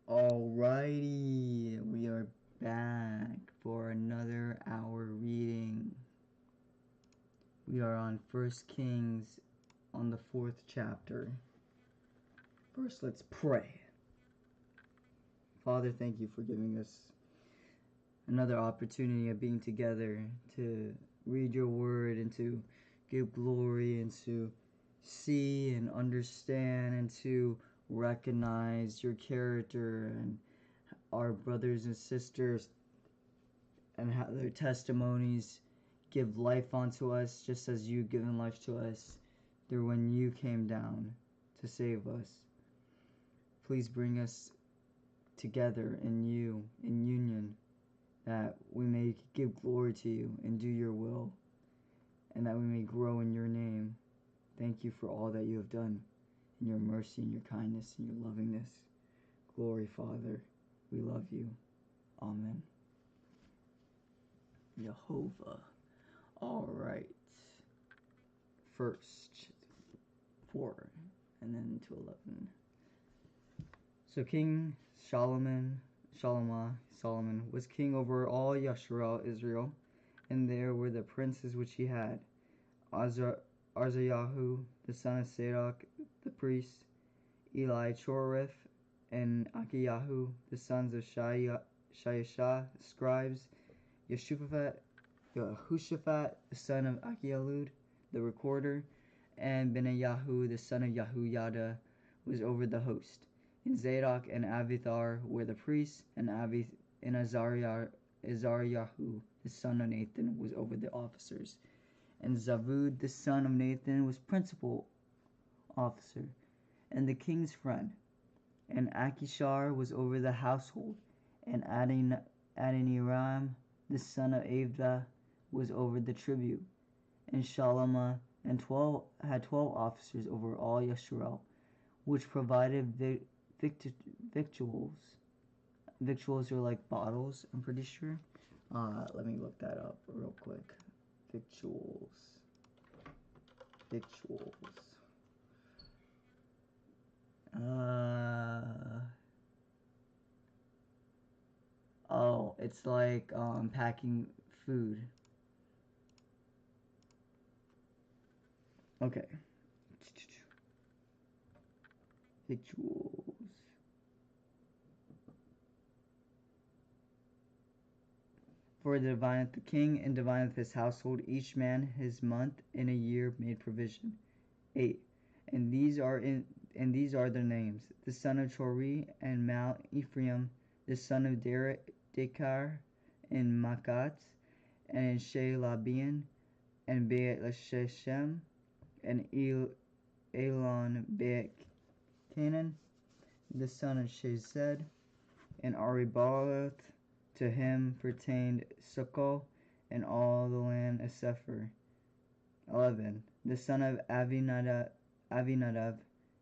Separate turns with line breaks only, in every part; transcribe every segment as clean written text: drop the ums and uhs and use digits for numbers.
Alrighty, we are back for another hour reading. We are on 1 Kings on the 4th chapter. First, let's pray. Father, thank you for giving us another opportunity of being together to read your word and to give glory and to see and understand and to recognize your character and our brothers and sisters and how their testimonies give life unto us just as you've given life to us through when you came down to save us. Please bring us together in you, in union, that we may give glory to you and do your will, and that we may grow in your name. Thank you for all that you have done, in your mercy and your kindness and your lovingness. Glory, Father. We love you. Amen. Jehovah. Alright. First, 4, and then to 11. So King Solomon was king over all Yasharal, Israel, and there were the princes which he had, Arzayahu, the son of Sadok, the priest, Eli-Chorith, and Akiyahu, the sons of Shaishah, the scribes, Yehoshaphat, the son of Akialud, the recorder, and Benayahu, the son of Yahuyada, was over the host. And Zadok and Avithar were the priests, and Azariahu, the son of Nathan, was over the officers. And Zavud, the son of Nathan, was principal officer, and the king's friend. And Akishar was over the household, and Adoniram, the son of Avda, was over the tribute. And Shalomah had 12 officers over all Yisrael, which provided victuals. Victuals are like bottles, I'm pretty sure. Let me look that up real quick. Victuals. Oh, it's like packing food. Okay. Victuals. For divineth the king and divineth his household, each man his month in a year made provision. 8. And these are their names: the son of Chori and Mount Ephraim, the son of Dekar and Makat, and Shelabian, and Beit Sheshem, and Elon Beit Canaan, the son of Shezed, and Aribaoth. To him pertained Sukkot and all the land of Sephir. 11. The son of Avinadav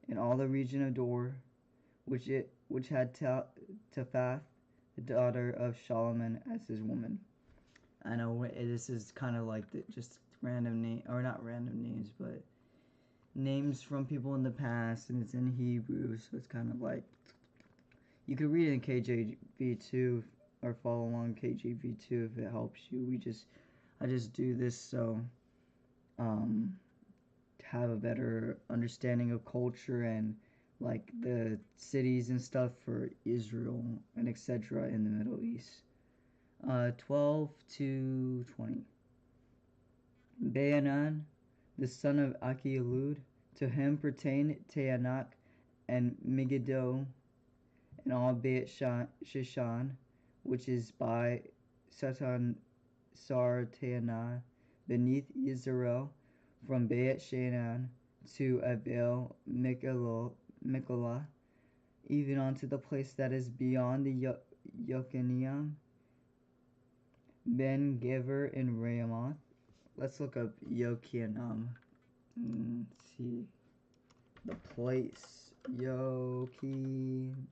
in all the region of Dor, which had Tephath, the daughter of Solomon, as his woman. I know this is kind of like just random name, or not random names, but names from people in the past, and it's in Hebrew, so it's kind of like, you could read it in KJV too, or follow along KJV too if it helps you. I just do this so to have a better understanding of culture and like the cities and stuff for Israel and etc. in the Middle East. 12 to 20. Baanan, the son of Akielud, to him pertain Teanak and Megiddo and all Beit Sheshan, which is by Satan Sartana, beneath Israel, from Beit Shean to Abel Mikolah, even unto the place that is beyond the Yochaneam, Ben Gever in Ramoth. Let's look up Yochaneam. See the place. Yochaneam.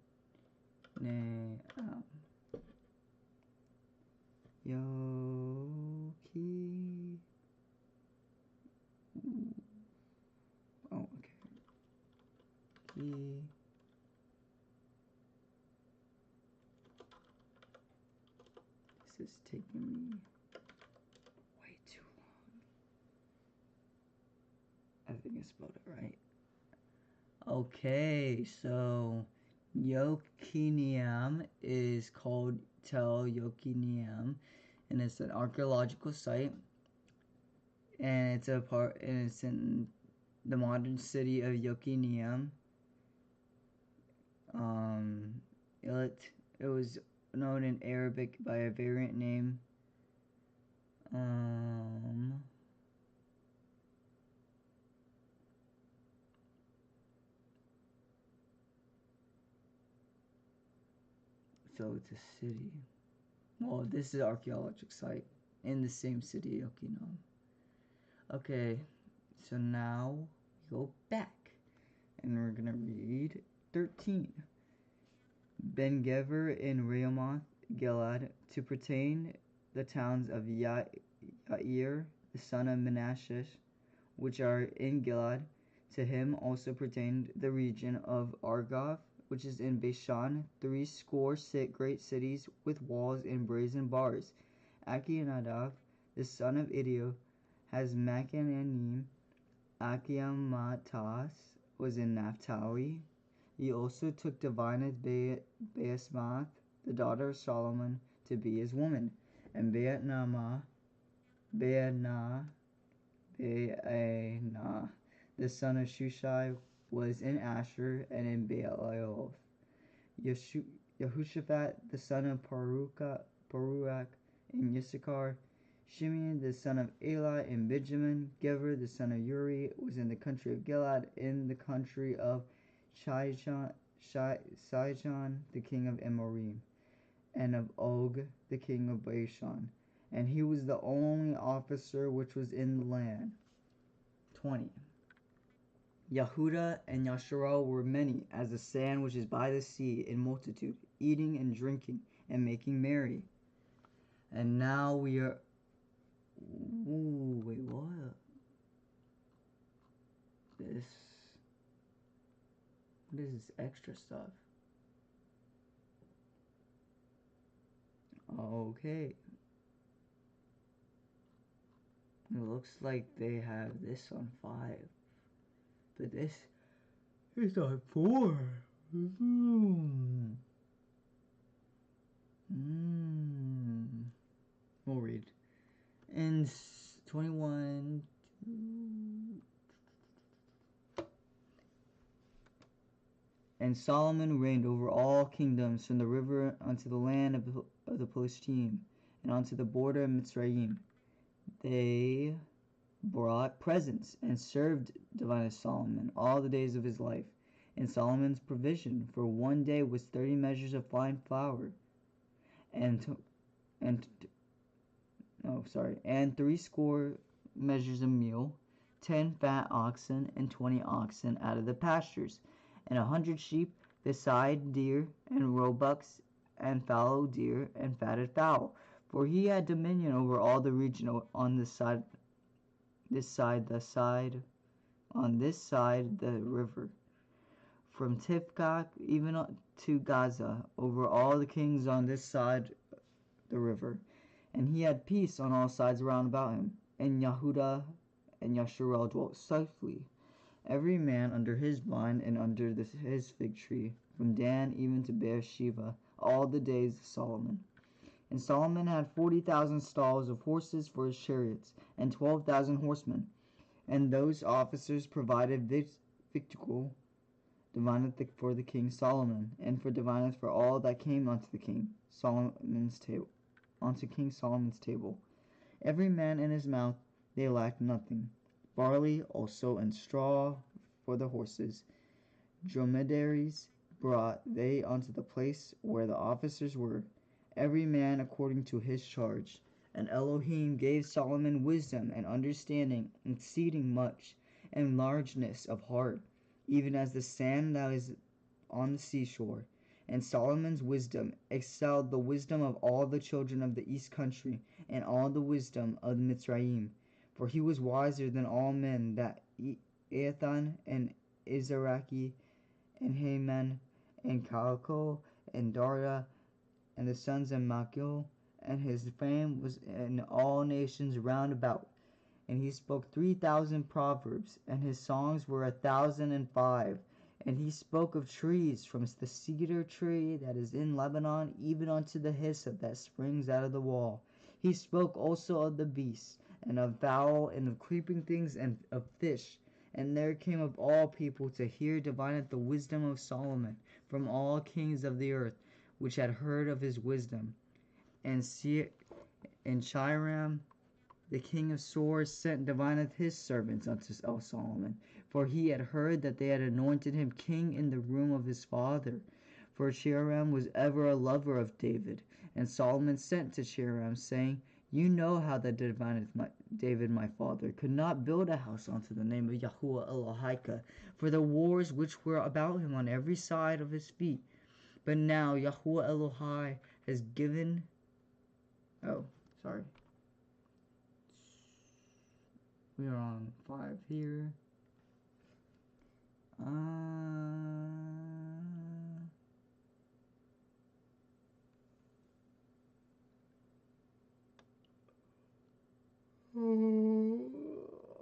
Oh, okay. is taking me way too long. I think I spelled it right. Okay, so Yokiniam is called Tel Yokiniam, and it's an archaeological site, and it's in the modern city of Yokiniam. It was known in Arabic by a variant name. So it's a city. Well, this is an archaeological site in the same city, Yokinam. Okay, so now we go back, and we're gonna read 13. Ben Gever in Ramoth Gilad to pertain the towns of Yair, the son of Menashe, which are in Gilad. To him also pertained the region of Argob, which is in Bashan, 80 great cities with walls and brazen bars. Achinadab, the son of Idio, has Machananim. Achiamatas was in Naphtali. He also took Divinath Baasmath, the daughter of Solomon, to be his woman. And Baana, the son of Shushai, was in Asher and in Baaloth. Yehoshaphat, the son of Paruach, in Issachar. Shimeon, the son of Eli, in Benjamin. Gever, the son of Uri, was in the country of Gilad, in the country of Sihon, the king of Amorim, and of Og, the king of Bashan. And he was the only officer which was in the land. 20. Yehuda and Yasharal were many, as the sand which is by the sea, in multitude, eating and drinking, and making merry. And now we are... Ooh, wait, what? What is this extra stuff? Okay. It looks like they have this on 5. But this is on 4. We'll read. In 21... And Solomon reigned over all kingdoms from the river unto the land of the Philistine, and unto the border of Mitzrayim. They brought presents and served divine Solomon all the days of his life. And Solomon's provision for one day was 30 measures of fine flour, and 80 measures of meal, 10 fat oxen, and 20 oxen out of the pastures, and 100 sheep, beside deer, and roebucks, and fallow deer, and fatted fowl. For he had dominion over all the region on this side the river, from Tifkach even to Gaza, over all the kings on this side the river. And he had peace on all sides round about him. And Yehuda and Yasharal dwelt safely, every man under his vine and under his fig tree, from Dan even to Beersheba, all the days of Solomon. And Solomon had 40,000 stalls of horses for his chariots, and 12,000 horsemen. And those officers provided victual divineth for the king Solomon, and for divineth for all that came unto the king Solomon's table, unto King Solomon's table. Every man in his mouth, they lacked nothing. Barley also and straw for the horses. Dromedaries brought they unto the place where the officers were, every man according to his charge. And Elohim gave Solomon wisdom and understanding, exceeding much, and largeness of heart, even as the sand that is on the seashore. And Solomon's wisdom excelled the wisdom of all the children of the east country, and all the wisdom of Mitzrayim. For he was wiser than all men, that Ethan and Izaraki and Haman and Kalko and Dara and the sons of Machil and his fame was in all nations round about. And he spoke 3,000 proverbs, and his songs were 1,005. And he spoke of trees, from the cedar tree that is in Lebanon, even unto the hyssop that springs out of the wall. He spoke also of the beasts, and of fowl, and of creeping things, and of fish. And there came of all people to hear divineth the wisdom of Solomon, from all kings of the earth, which had heard of his wisdom. And Chiram, the king of Sor, sent divineth his servants unto Solomon, for he had heard that they had anointed him king in the room of his father. For Chiram was ever a lover of David. And Solomon sent to Chiram, saying, You know how that David my father could not build a house unto the name of Yahuwah Elohika, for the wars which were about him on every side of his feet. But now Yahuwah Elohai has given... We are on 5 here.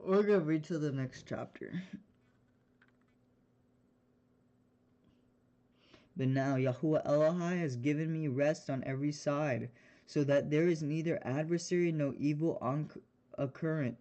We're going to read to the next chapter. But now Yahuwah Elohai has given me rest on every side, so that there is neither adversary nor evil occurrent.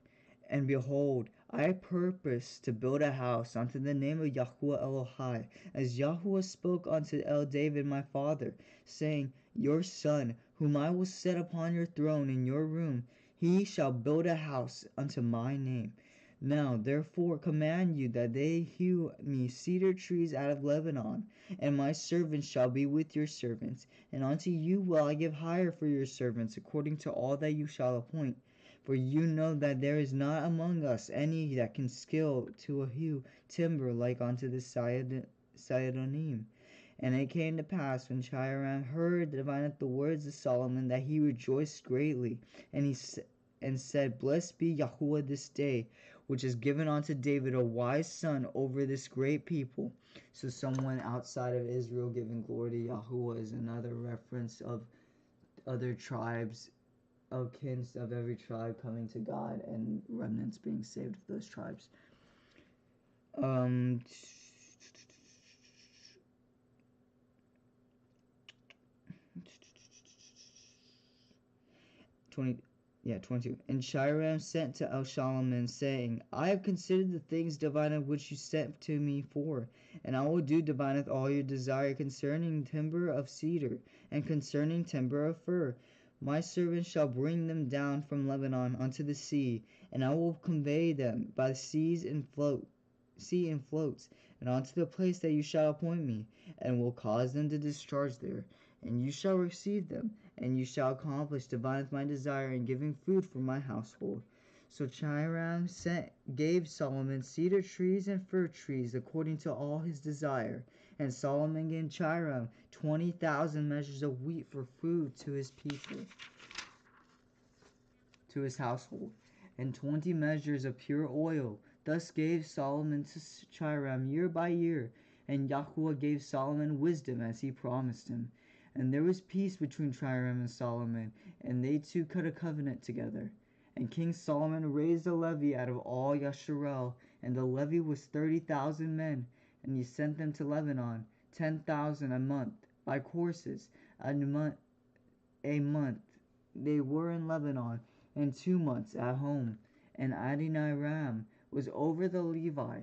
And behold, I purpose to build a house unto the name of Yahuwah Elohai, as Yahuwah spoke unto David my father, saying, Your son, whom I will set upon your throne in your room, he shall build a house unto my name. Now therefore command you that they hew me cedar trees out of Lebanon, and my servants shall be with your servants, and unto you will I give hire for your servants, according to all that you shall appoint. For you know that there is not among us any that can skill to hew timber like unto the Sidonim. And it came to pass, when Chiram heard the words of Solomon, that he rejoiced greatly, and said, Blessed be Yahuwah this day, which has given unto David a wise son over this great people. So someone outside of Israel giving glory to Yahuwah is another reference of other tribes, of kins of every tribe coming to God, and remnants being saved of those tribes. 22. And Chiram sent to Solomon, saying, I have considered the things divineth which you sent to me for, and I will do divineth all your desire concerning timber of cedar, and concerning timber of fir. My servants shall bring them down from Lebanon unto the sea, and I will convey them by sea and floats, and unto the place that you shall appoint me, and will cause them to discharge there. And you shall receive them, and you shall accomplish divineth my desire in giving food for my household. So Chiram gave Solomon cedar trees and fir trees according to all his desire. And Solomon gave Chiram 20,000 measures of wheat for food to his people, to his household, and 20 measures of pure oil. Thus gave Solomon to Chiram year by year, and Yahuwah gave Solomon wisdom as he promised him. And there was peace between Chiram and Solomon, and they two cut a covenant together. And King Solomon raised a levy out of all Yasharel, and the levy was 30,000 men, and he sent them to Lebanon, 10,000 a month, by courses. A month they were in Lebanon, and 2 months at home. And Adoniram was over the Levi.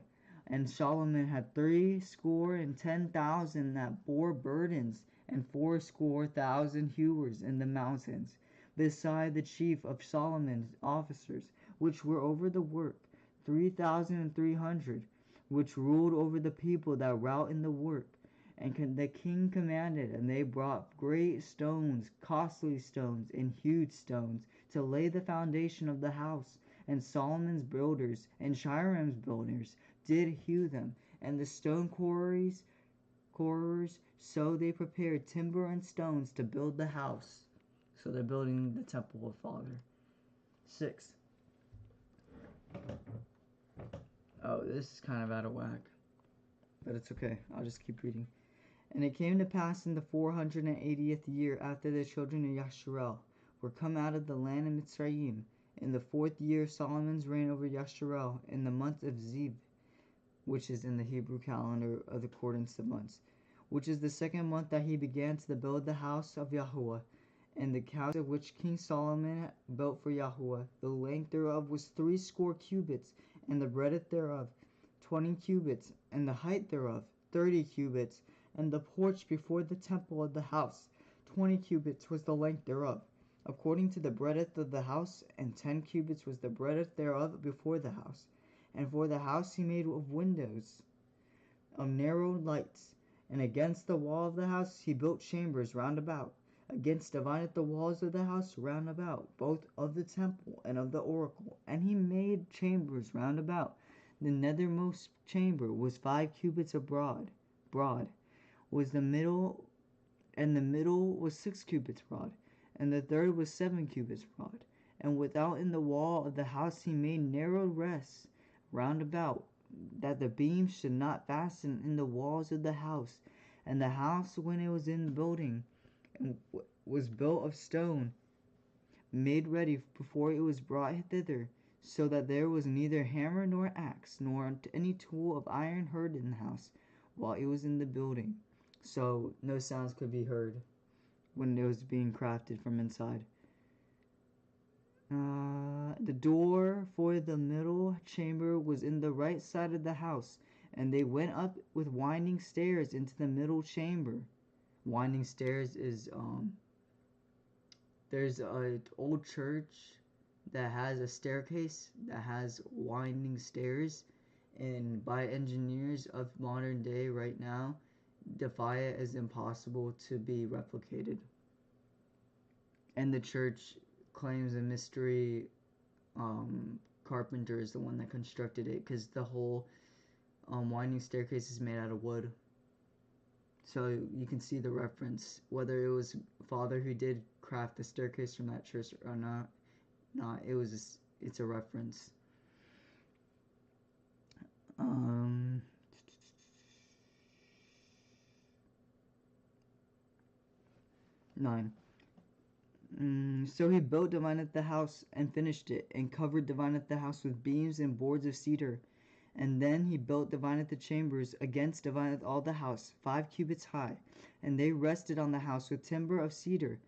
And Solomon had 310,000 that bore burdens, and 80,000 hewers in the mountains, beside the chief of Solomon's officers, which were over the work, 3,300, which ruled over the people that wrought in the work. And the king commanded, and they brought great stones, costly stones, and huge stones, to lay the foundation of the house. And Solomon's builders and Chiram's builders did hew them, and the stone quarries, so they prepared timber and stones to build the house. So they're building the temple of Father. 6. Oh, this is kind of out of whack, but it's okay. I'll just keep reading. And it came to pass in the 480th year after the children of Yasharel, were come out of the land of Mitzrayim, in the 4th year of Solomon's reign over Yasharel, in the month of Ziv, which is in the Hebrew calendar of accordance to months, which is the 2nd month that he began to build the house of Yahuwah, and the house of which King Solomon built for Yahuwah. The length thereof was 60 cubits, and the breadth thereof 20 cubits, and the height thereof 30 cubits, and the porch before the temple of the house 20 cubits was the length thereof, according to the breadth of the house, and 10 cubits was the breadth thereof before the house. And for the house he made of windows of narrow lights, and against the wall of the house he built chambers round about. Against divided the walls of the house round about, both of the temple and of the oracle. And he made chambers round about. The nethermost chamber was 5 cubits broad was the middle, and the middle was 6 cubits broad, and the third was 7 cubits broad. And without in the wall of the house he made narrow rests round about, that the beams should not fasten in the walls of the house. And the house, when it was in building, was built of stone, made ready before it was brought thither, so that there was neither hammer nor axe, nor any tool of iron heard in the house, while it was in the building. So no sounds could be heard when it was being crafted from inside. The door for the middle chamber was in the right side of the house, and they went up with winding stairs into the middle chamber. Winding stairs is there's an old church that has a staircase that has winding stairs, and by engineers of modern day right now, defy it as impossible to be replicated. And the church claims a mystery carpenter is the one that constructed it, because the whole winding staircase is made out of wood. So you can see the reference, whether it was Father who did craft the staircase from that church or not, it's a reference. 9. So he built divineth the house, and finished it, and covered divineth the house with beams and boards of cedar. And then he built divineth the chambers against divineth all the house, 5 cubits high, and they rested on the house with timber of cedar.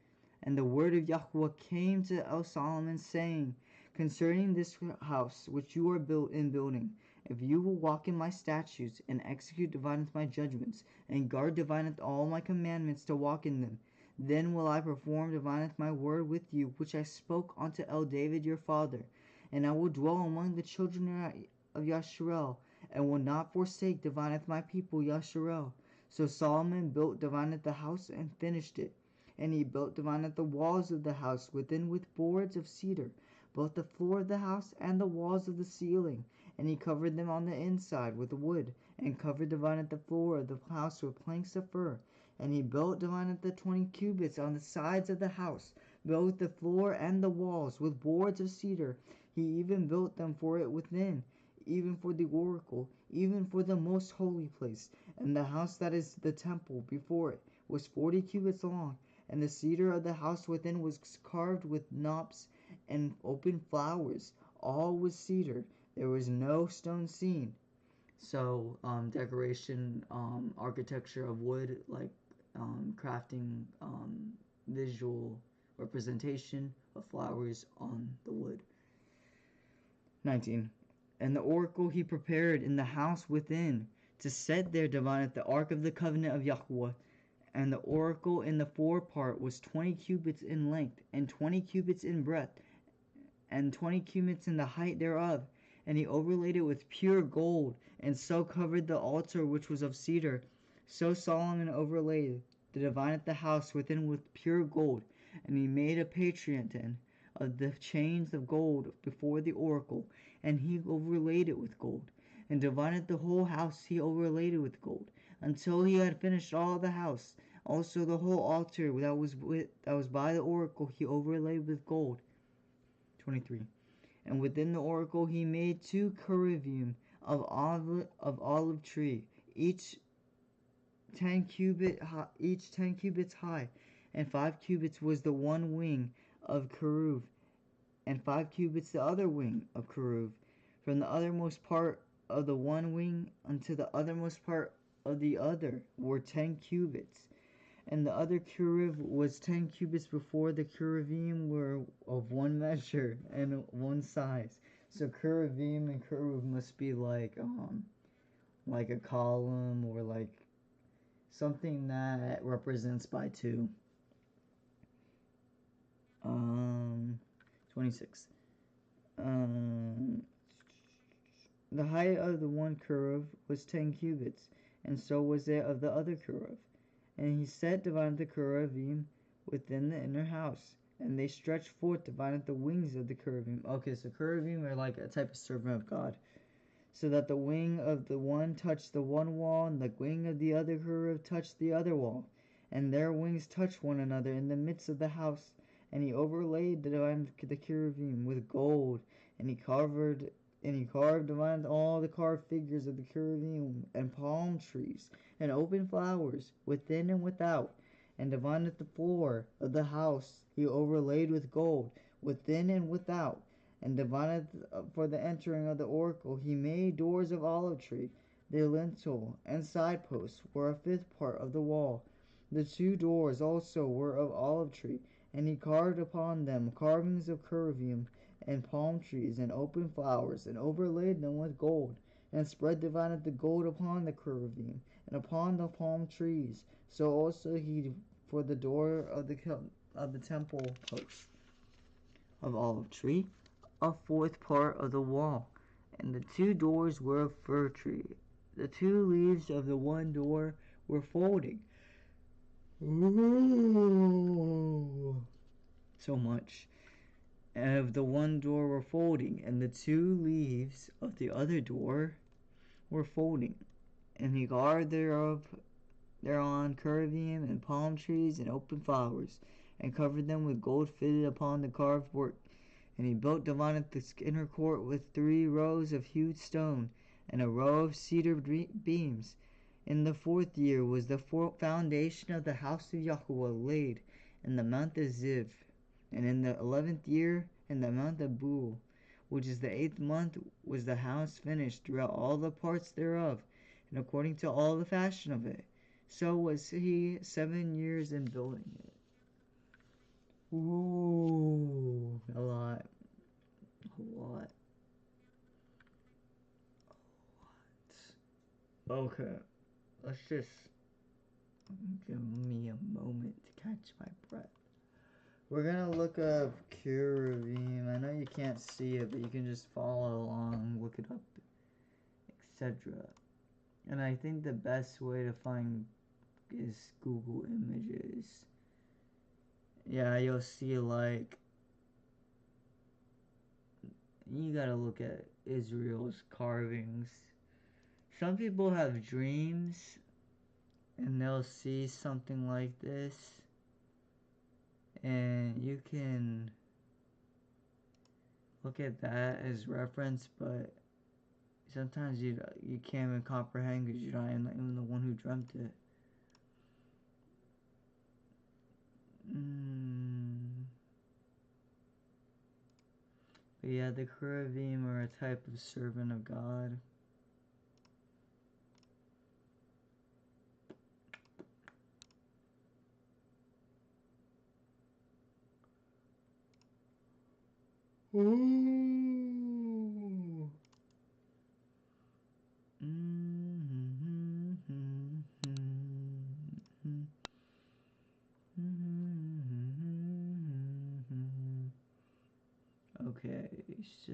And the word of Yahuwah came to Solomon, saying, concerning this house which you are building, if you will walk in my statutes, and execute divineth my judgments, and guard divineth all my commandments to walk in them, then will I perform divineth my word with you, which I spoke unto David your father. And I will dwell among the children of Yasharel, and will not forsake divineth my people Yasharel. So Solomon built divineth the house, and finished it. And he built divineth the walls of the house within with boards of cedar, both the floor of the house and the walls of the ceiling. And he covered them on the inside with wood, and covered divineth the floor of the house with planks of fir. And he built divineth the 20 cubits on the sides of the house, both the floor and the walls, with boards of cedar. He even built them for it within, even for the oracle, even for the most holy place. And the house that is the temple before it was 40 cubits long, and the cedar of the house within was carved with knops and open flowers. All was cedar. There was no stone seen. So decoration, architecture of wood, like crafting visual representation of flowers on the wood. 19. And the oracle he prepared in the house within, to set there divineth the ark of the covenant of Yahuwah. And the oracle in the forepart was 20 cubits in length, and 20 cubits in breadth, and 20 cubits in the height thereof. And he overlaid it with pure gold, and so covered the altar which was of cedar. So Solomon overlaid the divineth the house within with pure gold. And he made a patrianton of the chains of gold before the oracle, and he overlaid it with gold. And divided the whole house he overlaid it with gold, until he had finished all the house. Also the whole altar that was by the oracle he overlaid with gold. 23. And within the oracle he made 2 cherubim of olive tree, each 10 cubits high, and 5 cubits was the one wing of Keruv, and 5 cubits the other wing of Keruv. From the othermost part of the one wing unto the othermost part of the other were 10 cubits. And the other Keruv was 10 cubits before. The Keruvim were of one measure and one size. So Keruvim and Keruv must be like a column, or like something that represents by 2. 26. The height of the one Keruv was 10 cubits, and so was it of the other Keruv. And he set divided the Keruvim within the inner house, and they stretched forth divided the wings of the Keruvim. Okay, so Keruvim are like a type of servant of God. So that the wing of the one touched the one wall, and the wing of the other Keruv touched the other wall, and their wings touched one another in the midst of the house. And he overlaid the Keruvim with gold, and he carved divided all the carved figures of the Keruvim, and palm trees, and open flowers, within and without, and divided the floor of the house he overlaid with gold, within and without, and divided for the entering of the oracle he made doors of olive tree. The lintel and side posts were a 5th part of the wall. The 2 doors also were of olive tree, and he carved upon them carvings of Keruvim, and palm trees, and open flowers, and overlaid them with gold, and spread divided the gold upon the Keruvim, and upon the palm trees. So also he for the door of the temple post of olive tree, a 4th part of the wall, and the 2 doors were of fir tree. The 2 leaves of the one door were folding. Ooh, so much. And of the one door were folding, and the 2 leaves of the other door were folding. And he carved thereon Keruvim, and palm trees, and open flowers, and covered them with gold fitted upon the carved work. And he built divided the inner court with 3 rows of hewed stone, and a row of cedar beams. In the 4th year was the foundation of the house of Yahweh laid in the month of Ziv. And in the 11th year, in the month of Bul, which is the 8th month, was the house finished throughout all the parts thereof, and according to all the fashion of it. So was he 7 years in building it. Ooh, a lot. Okay, let's just give me a moment to catch my breath. We're gonna look up Keruvim. I know you can't see it, but you can just follow along, look it up, etc. And I think the best way to find is Google Images. Yeah, you'll see like, you gotta look at Israel's carvings. Some people have dreams and they'll see something like this, and you can look at that as reference, but sometimes you can't even comprehend because you're not even the one who dreamt it. But yeah, the Keruvim are a type of servant of God. Ooh. Okay, so,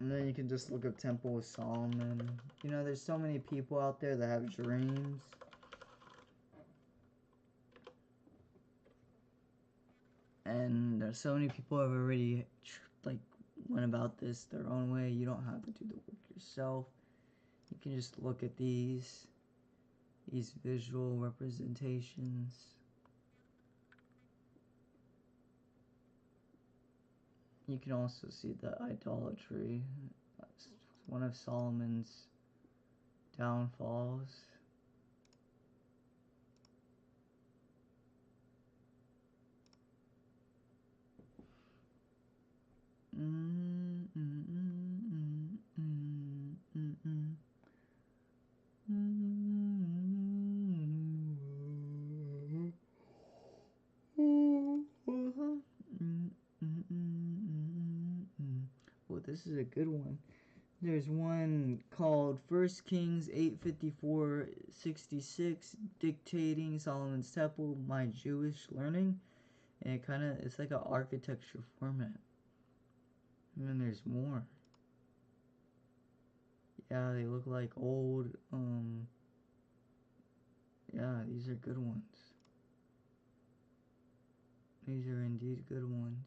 and then you can just look up Temple of Solomon. You know, there's so many people out there that have dreams. And there's so many people who have already went about this their own way. You don't have to do the work yourself. You can just look at these visual representations. You can also see the idolatry. That's one of Solomon's downfalls. Well, this is a good one. There's one called 1 Kings 8:54-66, Dictating Solomon's Temple, My Jewish Learning. And it's like an architecture format. And then there's more. Yeah, they look like old, yeah, these are good ones. These are indeed good ones.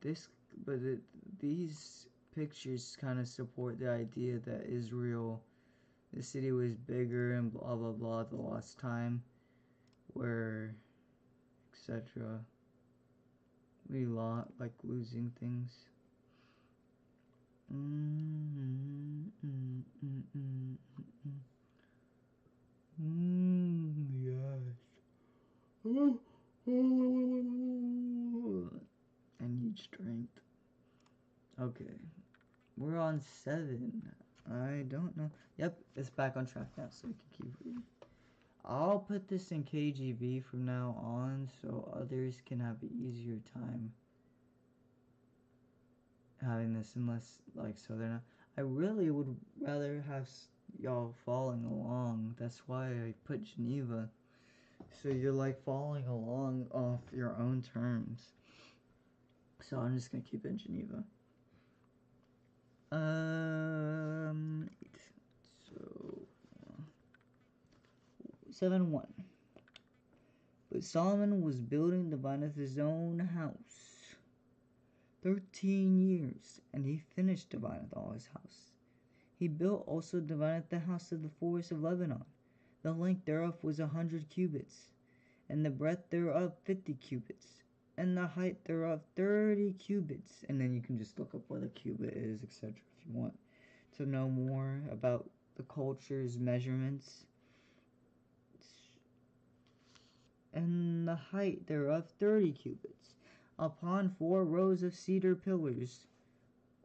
This, but these pictures kind of support the idea that Israel, the city was bigger and blah blah blah the last time, where, etc. We like losing things. Yes. I need strength. Okay. We're on 7. I don't know. Yep, it's back on track now, so we can keep reading. I'll put this in KGV from now on so others can have an easier time having this, unless, so they're not. I really would rather have y'all following along. That's why I put Geneva. So you're following along off your own terms. So I'm just gonna keep it in Geneva. 7:1. But Solomon was building divineth his own house 13 years, and he finished divineth all his house. He built also divineth the house of the forest of Lebanon. The length thereof was 100 cubits, and the breadth thereof 50 cubits, and the height thereof 30 cubits. And then you can just look up what a cubit is, etc. if you want to know more about the culture's measurements. And the height thereof 30 cubits, upon 4 rows of cedar pillars,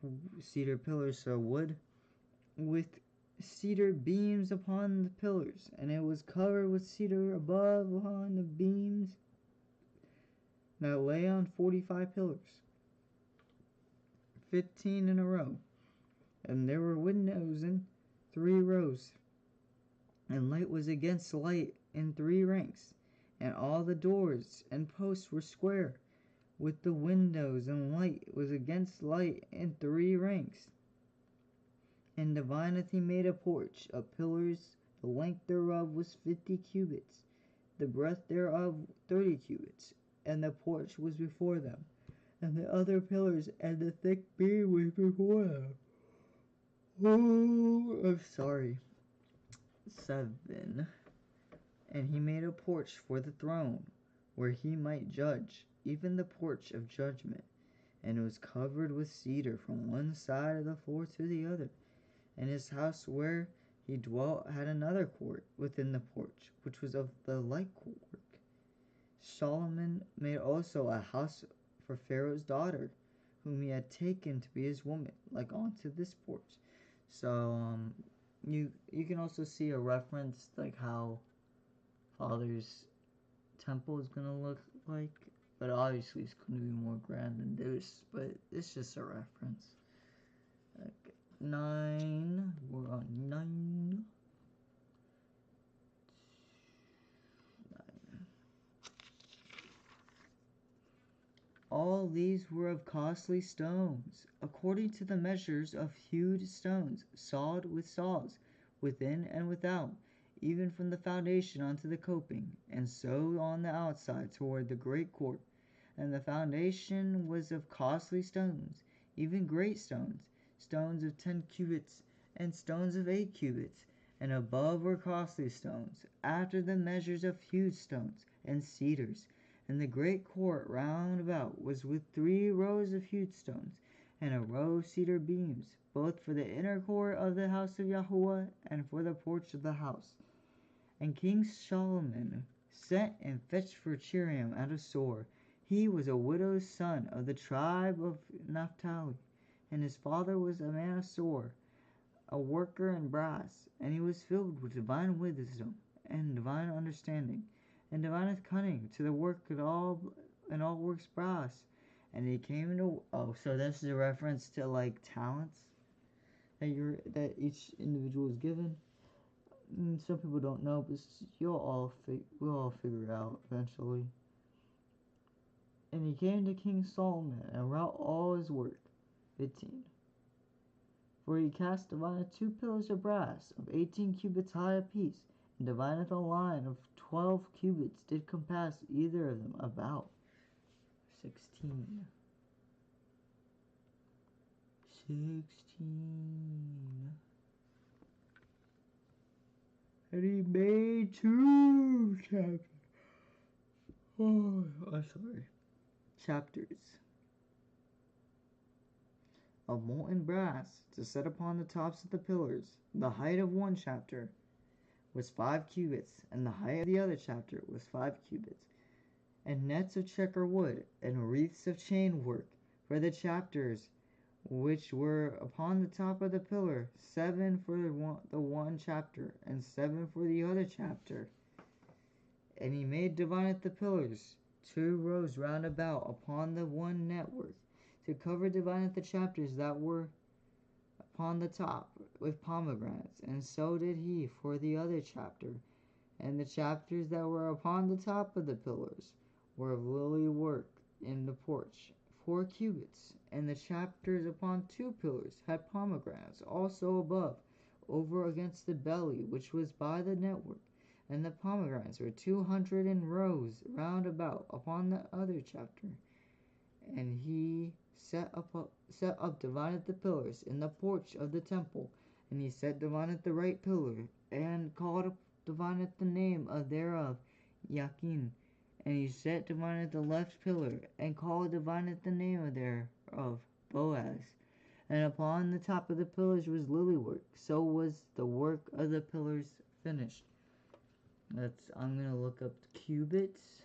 so wood, with cedar beams upon the pillars, and it was covered with cedar above upon the beams that lay on 45 pillars, 15 in a row. And there were windows in 3 rows, and light was against light in 3 ranks. And all the doors and posts were square, with the windows, and light was against light in 3 ranks. And divineth he made a porch of pillars, the length thereof was 50 cubits, the breadth thereof 30 cubits, and the porch was before them, and the other pillars and the thick beam was before them. Oh, I'm sorry. 7. And he made a porch for the throne, where he might judge, even the porch of judgment. And it was covered with cedar from one side of the floor to the other. And his house where he dwelt had another court within the porch, which was of the like work. Solomon made also a house for Pharaoh's daughter, whom he had taken to be his woman, like onto this porch. So you can also see a reference how Father's temple is gonna look like, but obviously it's gonna be more grand than this, but it's just a reference. Okay. 9, we're on 9. All these were of costly stones, according to the measures of hewed stones, sawed with saws, within and without, even from the foundation unto the coping, and so on the outside toward the great court. And the foundation was of costly stones, even great stones, stones of 10 cubits, and stones of 8 cubits, and above were costly stones, after the measures of hewed stones, and cedars. And the great court round about was with 3 rows of hewed stones, and a row of cedar beams, both for the inner court of the house of Yahuwah and for the porch of the house. And King Solomon sent and fetched for Chiriam out of Sor. He was a widow's son of the tribe of Naphtali, and his father was a man of Sor, a worker in brass, and he was filled with divine wisdom and divine understanding, and divine cunning to the work of all works brass. And he came into so this is a reference to like talents that each individual is given. Some people don't know, but we'll all figure it out eventually. And he came to King Solomon and wrought all his work. 15. For he cast divined 2 pillars of brass of 18 cubits high apiece, and divined a line of 12 cubits did compass either of them about. 16. And he made 2 chapters. Chapters of molten brass to set upon the tops of the pillars. The height of one chapter was 5 cubits, and the height of the other chapter was 5 cubits. And nets of checker wood, and wreaths of chain work for the chapters which were upon the top of the pillar, 7 for the one chapter, and 7 for the other chapter. And he made divided the pillars 2 rows round about upon the one network, to cover divided the chapters that were upon the top with pomegranates, and so did he for the other chapter. And the chapters that were upon the top of the pillars were of lily work in the porch, 4 cubits, and the chapters upon 2 pillars had pomegranates also above, over against the belly which was by the network, and the pomegranates were 200 in rows round about upon the other chapter. And he set up divided the pillars in the porch of the temple, and he set divided the right pillar, and called divided the name of thereof Yakin. And he set divided the left pillar, and called divided the name of thereof Boaz. And upon the top of the pillars was lily work. So was the work of the pillars finished. I'm gonna look up the cubits,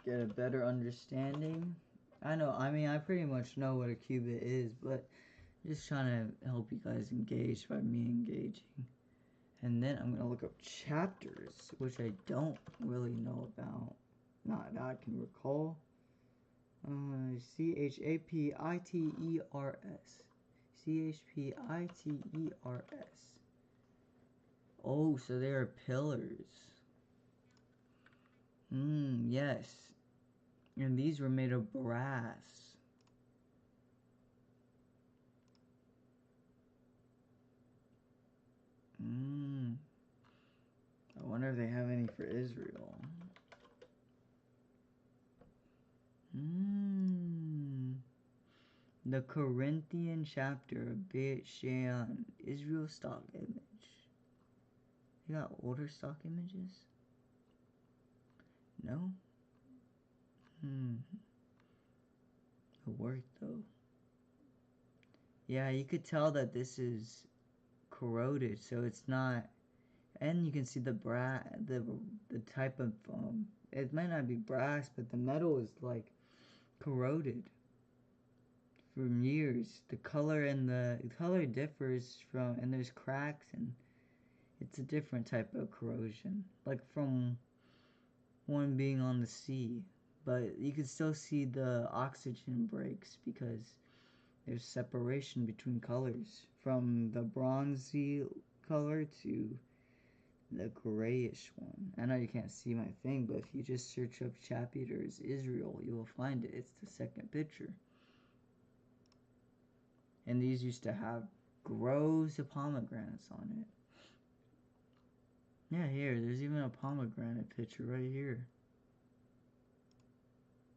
get a better understanding. I pretty much know what a cubit is, but just trying to help you guys engage by me engaging. And then I'm going to look up chapters, which I don't really know about. Not that I can recall. Chapiters. Chapiters. Oh, so they are pillars. Yes. And these were made of brass. I wonder if they have any for Israel. The Corinthian chapter of Beit Shean, Israel stock image. You got older stock images? No? It worked though. Yeah, you could tell that this is corroded, so it's not. And you can see the type of it might not be brass, but the metal is like corroded from years. The color differs and there's cracks, and it's a different type of corrosion, like from one being on the sea. But you can still see the oxygen breaks because there's separation between colors from the bronzy color to the grayish one. I know you can't see my thing, but if you just search up Chapiters Israel, you will find it. It's the second picture. And these used to have groves of pomegranates on it. Yeah, here, there's even a pomegranate picture right here.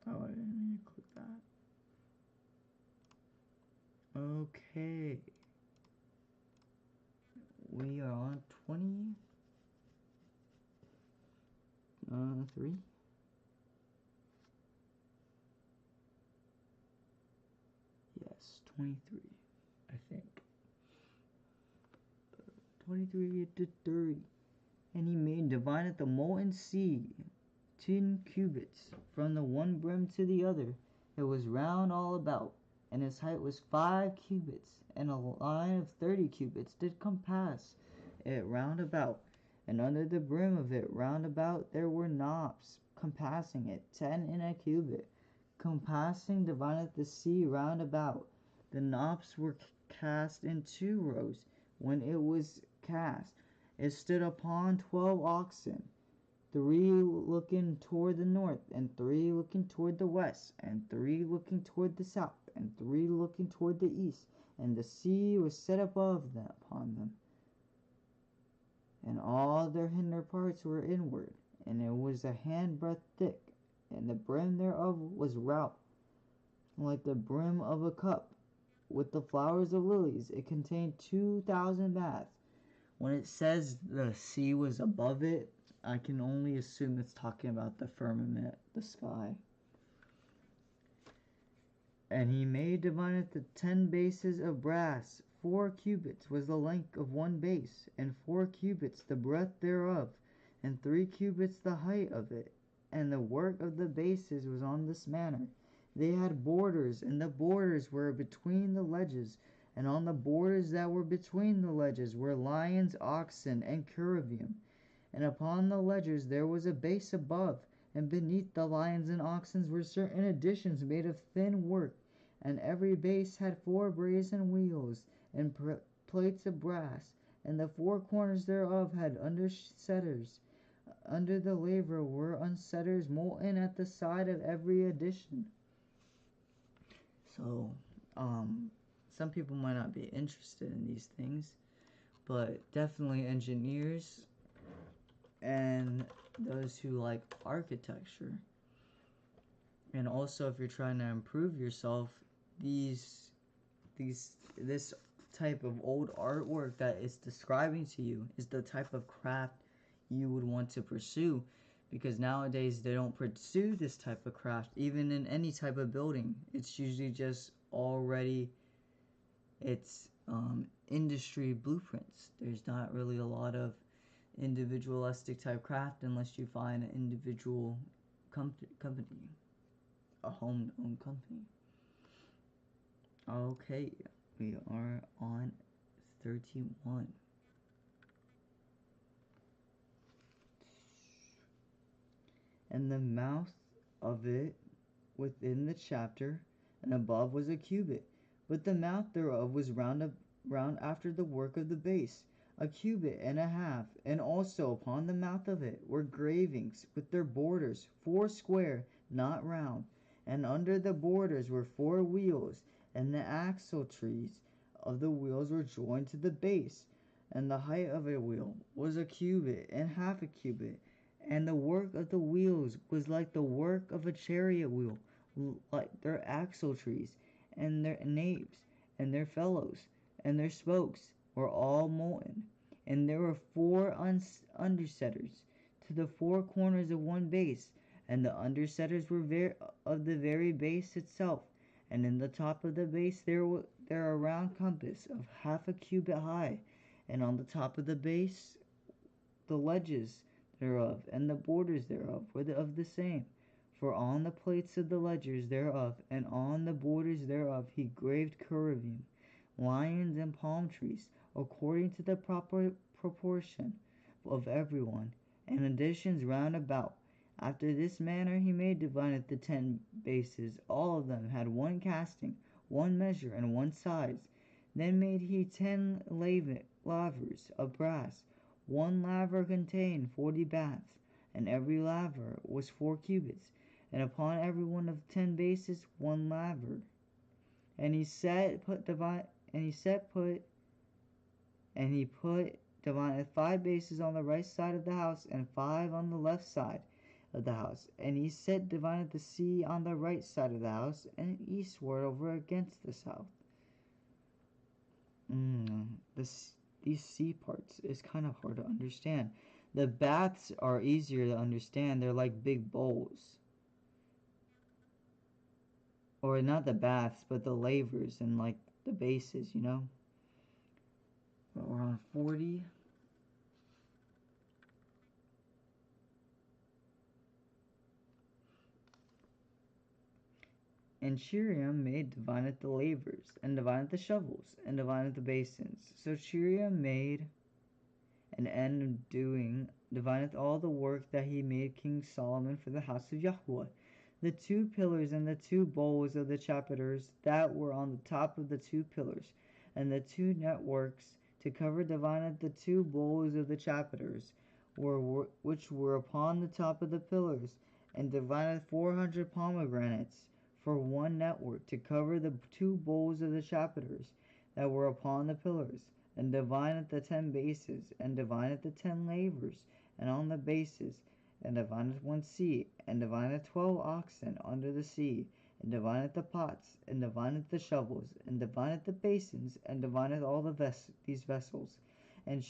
Oh, I didn't mean to click that. Okay. We are on 23. Yes, 23, I think. 23 to 30. And he made divided the molten sea 10 cubits from the one brim to the other. It was round all about, and its height was 5 cubits, and a line of 30 cubits did compass it round about. And under the brim of it round about there were knobs, compassing it 10 in a cubit. Compassing divided the sea round about. The knobs were cast in 2 rows. When it was cast, it stood upon 12 oxen, 3 looking toward the north, and 3 looking toward the west, and 3 looking toward the south, and 3 looking toward the east. And the sea was set above them upon them, and all their hinder parts were inward, and it was a handbreadth thick, and the brim thereof was round, like the brim of a cup, with the flowers of lilies. It contained 2,000 baths. When it says the sea was above it, I can only assume it's talking about the firmament, the sky. And he made divided the 10 bases of brass. 4 cubits was the length of one base, and 4 cubits the breadth thereof, and 3 cubits the height of it. And the work of the bases was on this manner. They had borders, and the borders were between the ledges, and on the borders that were between the ledges were lions, oxen, and cherubim. And upon the ledges there was a base above, and beneath the lions and oxen were certain additions made of thin work. And every base had 4 brazen wheels, and plates of brass, and the 4 corners thereof had undersetters. Under the laver were unsetters molten at the side of every addition. So, some people might not be interested in these things, but definitely engineers and those who like architecture. And also, if you're trying to improve yourself, this type of old artwork that it's describing to you is the type of craft you would want to pursue, because nowadays they don't pursue this type of craft even in any type of building. It's usually just already industry blueprints. There's not really a lot of individualistic type craft unless you find an individual company, a home-owned company. Okay, we are on 31. And the mouth of it within the chapter and above was a cubit, but the mouth thereof was round after the work of the base, a cubit and a half. And also upon the mouth of it were gravings with their borders, 4 square, not round. And under the borders were 4 wheels, and the axle trees of the wheels were joined to the base. And the height of a wheel was a cubit and half a cubit. And the work of the wheels was like the work of a chariot wheel, like their axle trees, and their naves, and their felloes, and their spokes were all molten. And there were 4 undersetters to the 4 corners of one base, and the undersetters were of the very base itself. And in the top of the base there a round compass of half a cubit high, and on the top of the base the ledges thereof and the borders thereof were of the same. For on the plates of the ledges thereof and on the borders thereof he graved cherubim, lions, and palm trees, according to the proper proportion of every one, and additions round about. After this manner he made divided the 10 bases. All of them had 1 casting, 1 measure, and 1 size. Then made he 10 lavers of brass. 1 laver contained 40 baths, and every laver was 4 cubits, and upon every one of 10 bases 1 laver. And he put divided 5 bases on the right side of the house, and 5 on the left side of the house. And he set divided the sea on the right side of the house, and eastward over against the south. These sea parts is kind of hard to understand. The baths are easier to understand. They're like big bowls. or not the baths, but the lavers and like the bases, you know. But we're on 40. And Chiriam made divineth the lavers, and divineth the shovels, and divineth the basins. So Chiriam made an end of doing, divineth all the work that he made King Solomon for the house of Yahweh. The 2 pillars and the 2 bowls of the chapiters that were on the top of the 2 pillars, and the 2 networks to cover divineth the 2 bowls of the chapiters, which were upon the top of the pillars, and divineth 400 pomegranates for 1 network to cover the 2 bowls of the chapiters that were upon the pillars, and divineth the 10 bases, and divineth the 10 lavers, and on the bases, and divineth 1 sea, and divineth 12 oxen under the sea, and divineth the pots, and divineth the shovels, and divineth the basins, and divineth all these vessels, and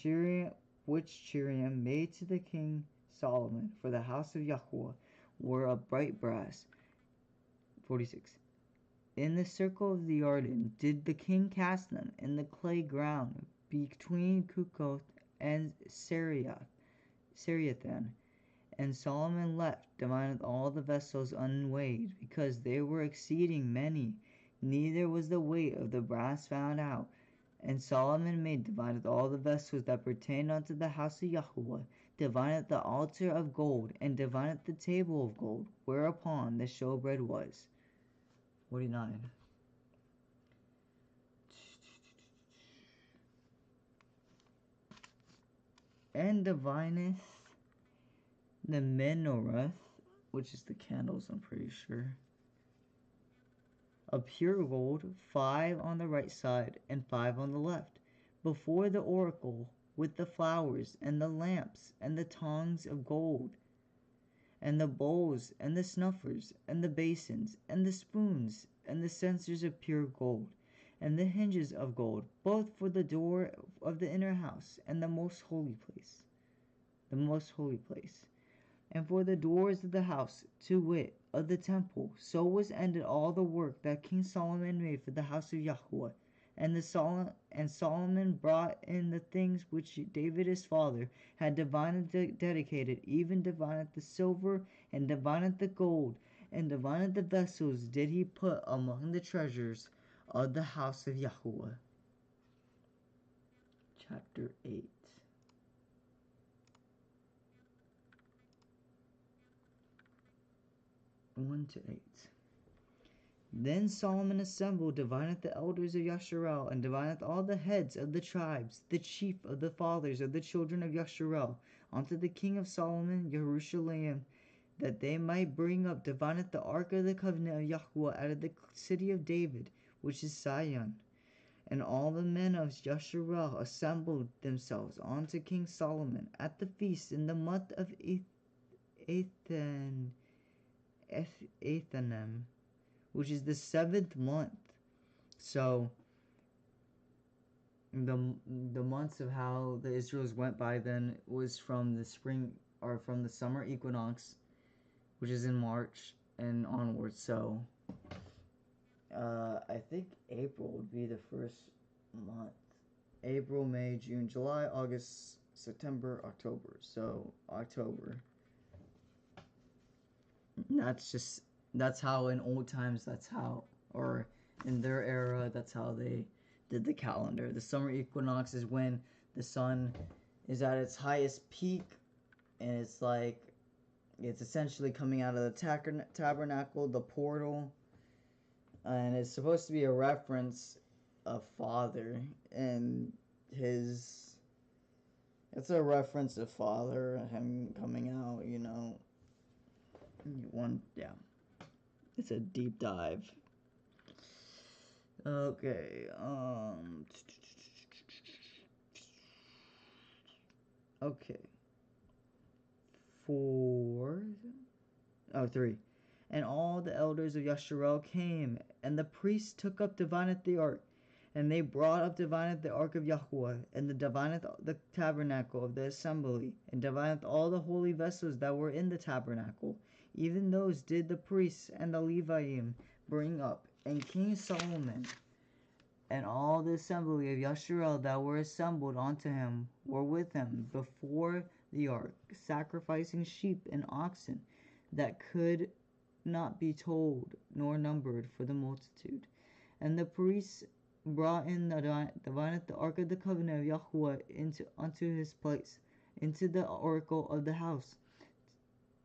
which Chiriam made to the king Solomon for the house of Yahweh were of bright brass. 46. In the circle of the Jordan did the king cast them in the clay ground between Kukoth and Sariathan. And Solomon left divided all the vessels unweighed, because they were exceeding many, neither was the weight of the brass found out. And Solomon made divided all the vessels that pertained unto the house of Yahweh, divided the altar of gold, and divided the table of gold, whereupon the showbread was. 49. And divineth the menorah, which is the candles, I'm pretty sure, of pure gold, 5 on the right side and 5 on the left, before the oracle, with the flowers and the lamps and the tongs of gold, and the bowls and the snuffers and the basins and the spoons and the censers of pure gold, and the hinges of gold, both for the door of the inner house and the most holy place, and for the doors of the house, to wit, of the temple. So was ended all the work that King Solomon made for the house of Yahweh. And Solomon brought in the things which David his father had divinely dedicated, even divined the silver, and divined the gold, and divined the vessels did he put among the treasures of the house of Yahweh. Chapter 8. One to 8. Then Solomon assembled, divideth the elders of Yasharel, and divideth all the heads of the tribes, the chief of the fathers of the children of Yasharel, unto the king of Solomon, Jerusalem, that they might bring up, divideth the ark of the covenant of Yahweh out of the city of David, which is Zion. And all the men of Yasharel assembled themselves unto King Solomon at the feast in the month of Ethanim, which is the 7th month. So the months of how the Israels went by then was from the spring, or from the summer equinox, which is in March and onwards. So I think April would be the first month. April, May, June, July, August, September, October. So October. That's how in old times, or in their era, that's how they did the calendar. The summer equinox is when the sun is at its highest peak, and it's essentially coming out of the tabernacle, the portal, and it's supposed to be a reference of Father and his. It's a reference of Father, him coming out, yeah. It's a deep dive. Okay, okay. 3. And all the elders of Yasharel came, and the priests took up divineth the ark, and they brought up divineth the ark of Yahweh, and the divineth the tabernacle of the assembly, and divineth all the holy vessels that were in the tabernacle. Even those did the priests and the Leviim, bring up. And King Solomon and all the assembly of Yasharel that were assembled unto him were with him before the ark, sacrificing sheep and oxen that could not be told nor numbered for the multitude. And the priests brought in the ark of the covenant of Yahweh unto his place, into the oracle of the house,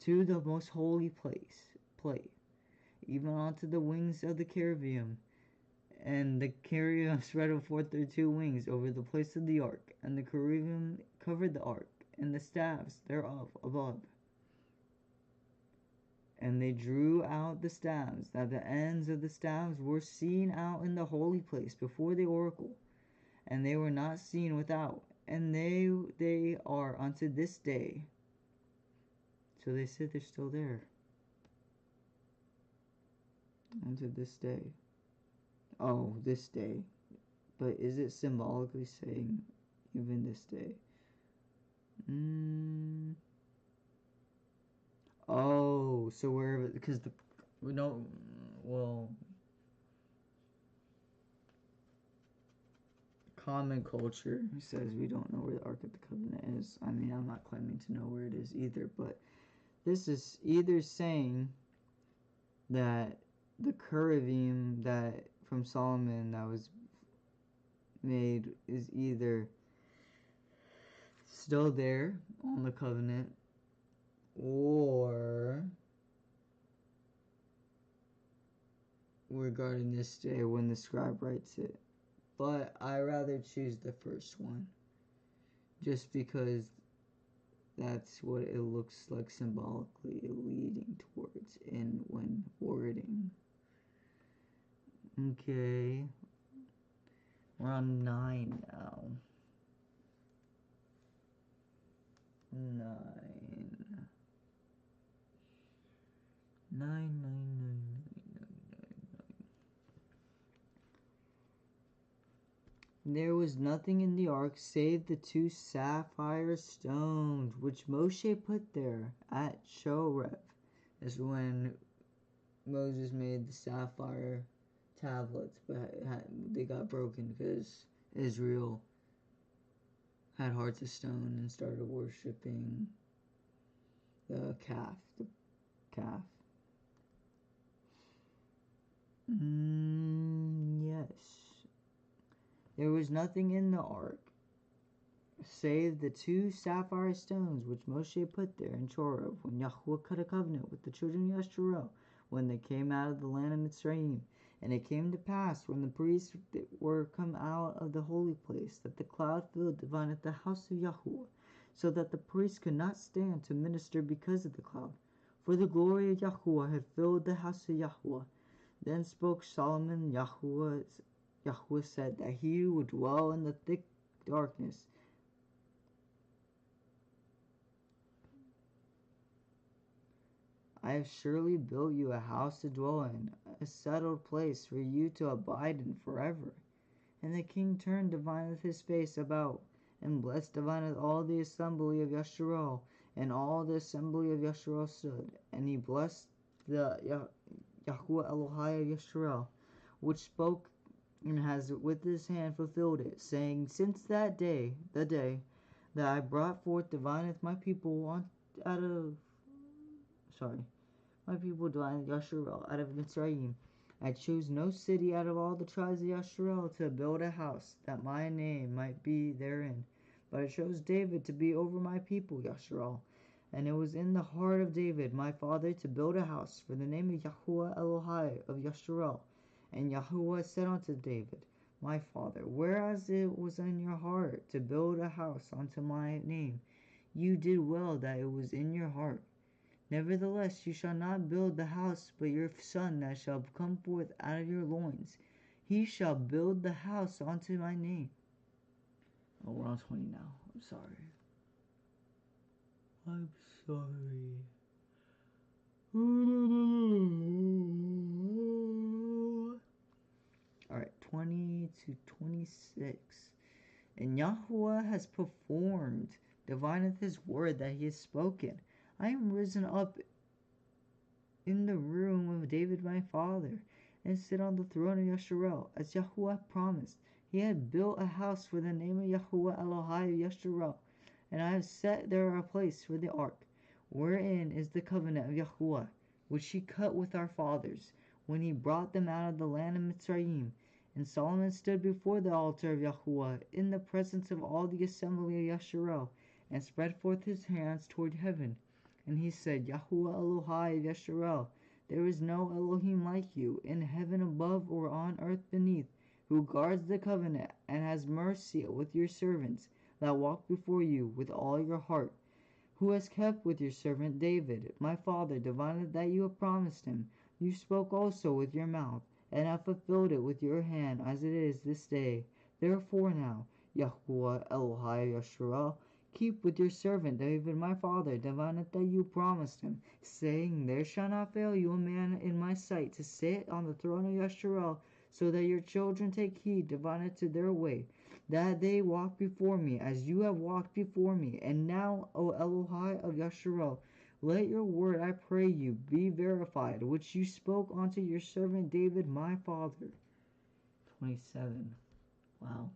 to the most holy place, even unto the wings of the cherubim. And the cherubim spread forth their two wings over the place of the ark, and the cherubim covered the ark, and the staves thereof above. And they drew out the staves, that the ends of the staves were seen out in the holy place before the oracle, and they were not seen without. And they are unto this day. So they said they're still there. Unto this day. Oh, this day. But is it symbolically saying even this day? Oh, so wherever, because we don't, well, common culture says we don't know where the Ark of the Covenant is. I mean, I'm not claiming to know where it is either, but this is either saying that the cherubim that from Solomon that was made is either still there on the covenant, or regarding this day when the scribe writes it. But I rather choose the first one, just because that's what it looks like symbolically leading towards in when wording. Okay, we're on 9 now. 9. 9. There was nothing in the ark save the 2 sapphire stones which Moshe put there at Choreb. That's when Moses made the sapphire tablets, but they got broken because Israel had hearts of stone and started worshiping the calf. Yes. There was nothing in the ark save the 2 sapphire stones which Moshe put there in Choreb when Yahweh cut a covenant with the children of Yasharel when they came out of the land of Mitzrayim. And it came to pass when the priests were come out of the holy place that the cloud filled divine at the house of Yahweh, so that the priests could not stand to minister because of the cloud, for the glory of Yahweh had filled the house of Yahweh. Then spoke Solomon. Yahweh said that he would dwell in the thick darkness. I have surely built you a house to dwell in, a settled place for you to abide in forever. And the king turned divineth his face about, and blessed divineth all the assembly of Yasharel. And all the assembly of Yasharel stood, and he blessed the Yahweh Elohai of Yasharel, which spoke and has with his hand fulfilled it, saying, Since that day, the day that I brought forth divineth my people my people divineth Yasharel out of Mitzrayim. I chose no city out of all the tribes of Yasharel to build a house, that my name might be therein. But I chose David to be over my people Yasharel. And it was in the heart of David my father to build a house for the name of Yahweh Elohai of Yasharel. And Yahweh said unto David, my father, whereas it was in your heart to build a house unto my name, you did well that it was in your heart. Nevertheless, you shall not build the house, but your son that shall come forth out of your loins, he shall build the house unto my name. Oh, we're on 20 now. I'm sorry. Alright, 20 to 26. And Yahweh has performed, divineth his word that he has spoken. I am risen up in the room of David my father, and sit on the throne of Yasharel, as Yahuwah promised. He had built a house for the name of Yahuwah Elohai of Yasharel, and I have set there a place for the ark, wherein is the covenant of Yahuwah, which he cut with our fathers, when he brought them out of the land of Mitzrayim. And Solomon stood before the altar of Yahuwah in the presence of all the assembly of Yasharel, and spread forth his hands toward heaven. And he said, Yahuwah Elohai of Yasharel, there is no Elohim like you, in heaven above or on earth beneath, who guards the covenant and has mercy with your servants that walk before you with all your heart, who has kept with your servant David, my father, divinely that you have promised him. You spoke also with your mouth, and have fulfilled it with your hand, as it is this day. Therefore now, Yahuwah Elohai Yasharel, keep with your servant David my father, divinely that you promised him, saying, there shall not fail you a man in my sight to sit on the throne of Yasharel, so that your children take heed divinely to their way, that they walk before me as you have walked before me. And now, O Elohai of Yasharel, let your word, I pray you, be verified, which you spoke unto your servant David my father. 27. Wow.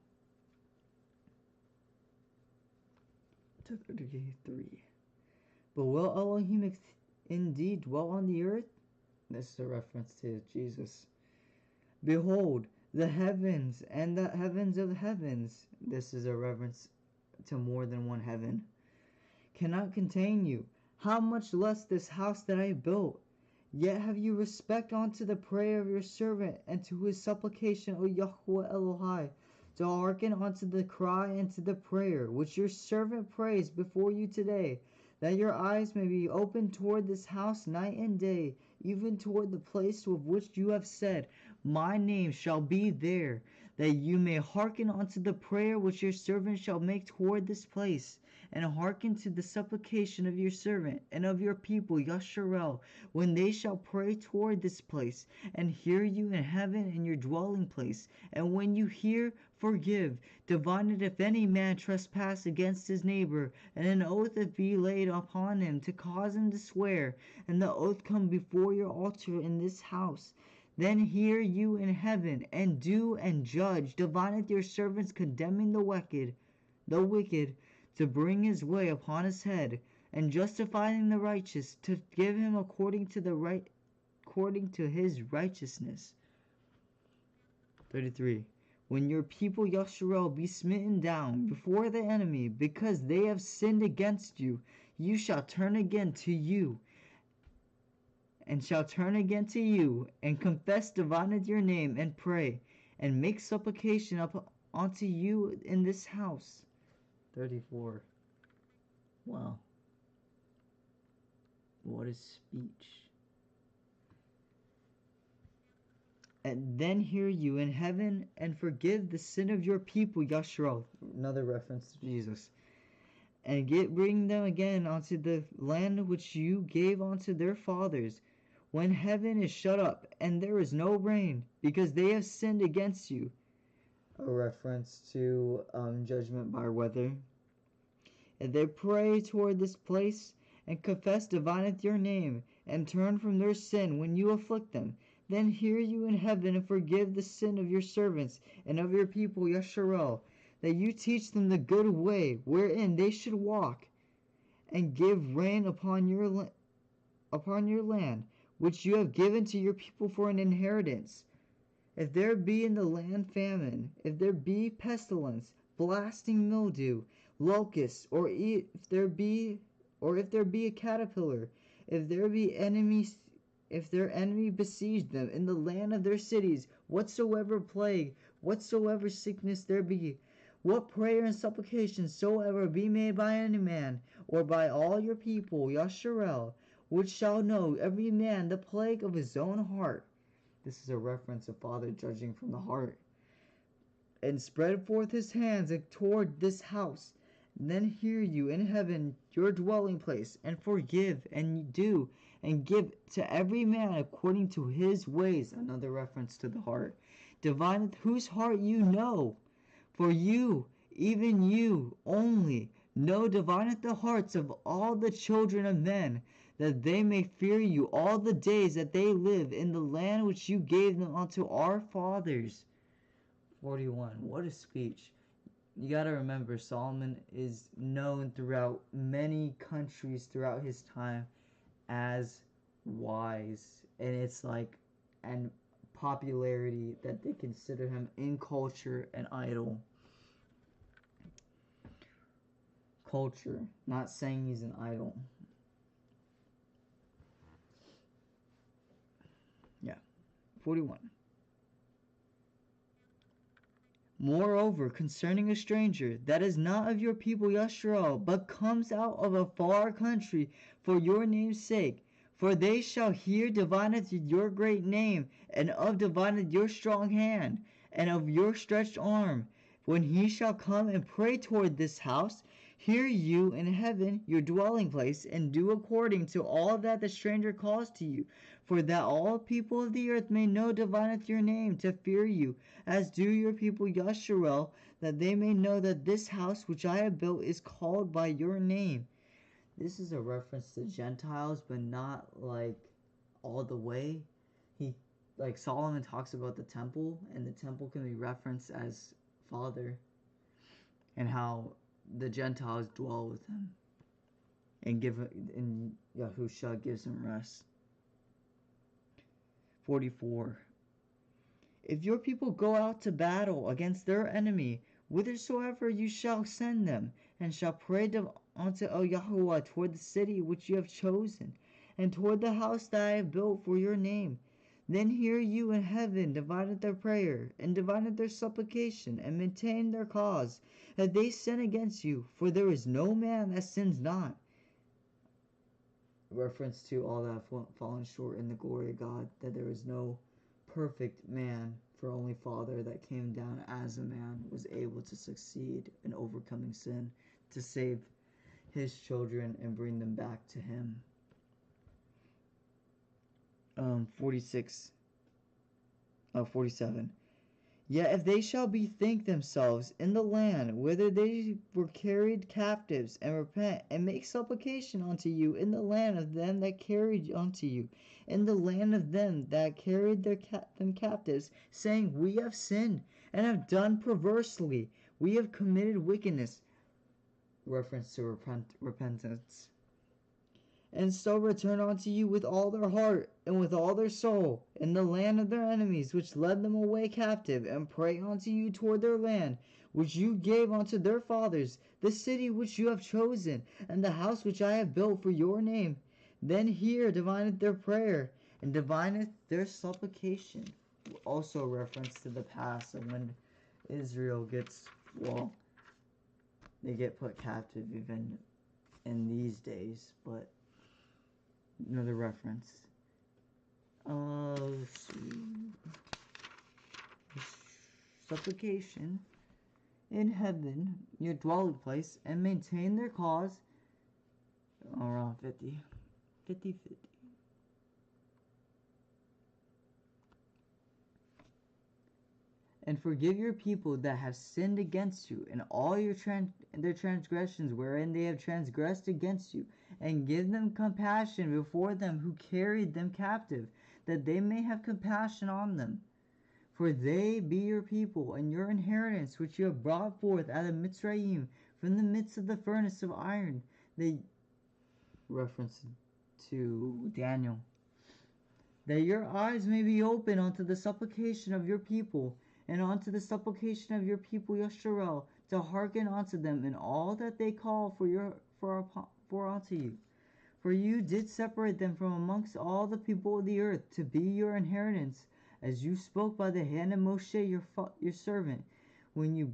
To 33. But will Elohim indeed dwell on the earth? This is a reference to Jesus. Behold, the heavens and the heavens of heavens, this is a reference to more than one heaven, cannot contain you. How much less this house that I built? Yet have you respect unto the prayer of your servant, and to his supplication, O Yahuwah Elohai, to hearken unto the cry and to the prayer which your servant prays before you today, that your eyes may be open toward this house night and day, even toward the place of which you have said, my name shall be there, that you may hearken unto the prayer which your servant shall make toward this place, and hearken to the supplication of your servant and of your people Yasharel, when they shall pray toward this place, and hear you in heaven in your dwelling place. And when you hear, forgive, divided if any man trespass against his neighbor, and an oath if be laid upon him to cause him to swear, and the oath come before your altar in this house. Then hear you in heaven, and do and judge, divided your servants condemning the wicked, to bring his way upon his head, and justifying the righteous, to give him according to his righteousness. 33. When your people Yasharel be smitten down before the enemy, because they have sinned against you, you shall turn again to you, and confess divinely your name, and pray, and make supplication up unto you in this house. 34. Wow. What a speech. And then hear you in heaven, and forgive the sin of your people Yasharel. Another reference to Jesus. And bring them again unto the land which you gave unto their fathers, when heaven is shut up, and there is no rain, because they have sinned against you. A reference to judgment by weather. And they pray toward this place, and confess divinely your name, and turn from their sin when you afflict them. Then hear you in heaven, and forgive the sin of your servants and of your people Yasharel, that you teach them the good way wherein they should walk, and give rain upon your land, which you have given to your people for an inheritance. If there be in the land famine, if there be pestilence, blasting mildew, locusts, or if there be a caterpillar, if their enemy besiege them in the land of their cities, whatsoever plague, whatsoever sickness there be, what prayer and supplication soever be made by any man, or by all your people Yasharel, which shall know every man the plague of his own heart. This is a reference of Father judging from the heart. And spread forth his hands toward this house. Then hear you in heaven your dwelling place, and forgive, and do, and give to every man according to his ways. Another reference to the heart. Divine, whose heart you know. For you, even you only, know divineth the hearts of all the children of men, that they may fear you all the days that they live in the land which you gave them unto our fathers. 41. What a speech. You got to remember, Solomon is known throughout many countries throughout his time as wise, and it's like and popularity that they consider him in culture an idol. Culture, not saying he's an idol. Yeah. 41. Moreover, concerning a stranger that is not of your people Yashrael, but comes out of a far country for your name's sake, for they shall hear divineth your great name, and of divineth your strong hand, and of your stretched arm, when he shall come and pray toward this house, hear you in heaven your dwelling place, and do according to all that the stranger calls to you, for that all people of the earth may know divineth your name, to fear you, as do your people Yasharel, that they may know that this house which I have built is called by your name. This is a reference to Gentiles, but not like all the way. Like Solomon talks about the temple, and the temple can be referenced as Father, and how the Gentiles dwell with him, and Yahusha gives him rest. 44. If your people go out to battle against their enemy, whithersoever you shall send them, and shall pray unto El Yahuwah toward the city which you have chosen, and toward the house that I have built for your name, then hear you in heaven divided their prayer, and divided their supplication, and maintain their cause, that they sin against you, for there is no man that sins not. Reference to all that have fallen short in the glory of God, that there is no perfect man, for only Father that came down as a man was able to succeed in overcoming sin, to save his children and bring them back to him. 47. Yet if they shall bethink themselves in the land whither they were carried captives, and repent, and make supplication unto you in the land of them that carried unto you, in the land of them that carried them captives, saying, we have sinned, and have done perversely, we have committed wickedness. Reference to repentance. And so return unto you with all their heart, and with all their soul, in the land of their enemies, which led them away captive, and pray unto you toward their land, which you gave unto their fathers, the city which you have chosen, and the house which I have built for your name. Then hear divineth their prayer, and divineth their supplication. Also a reference to the past of when Israel gets, they get put captive even in these days, but another reference. Supplication in heaven, your dwelling place, and maintain their cause. Around 50. And forgive your people that have sinned against you, and all their transgressions wherein they have transgressed against you, and give them compassion before them who carried them captive, that they may have compassion on them. For they be your people, and your inheritance, which you have brought forth out of Mitzrayim, from the midst of the furnace of iron. They reference to Daniel. That your eyes may be open unto the supplication of your people, and unto the supplication of your people Yasharel, to hearken unto them in all that they call for unto you. For you did separate them from amongst all the people of the earth, to be your inheritance, as you spoke by the hand of Moshe your servant, when you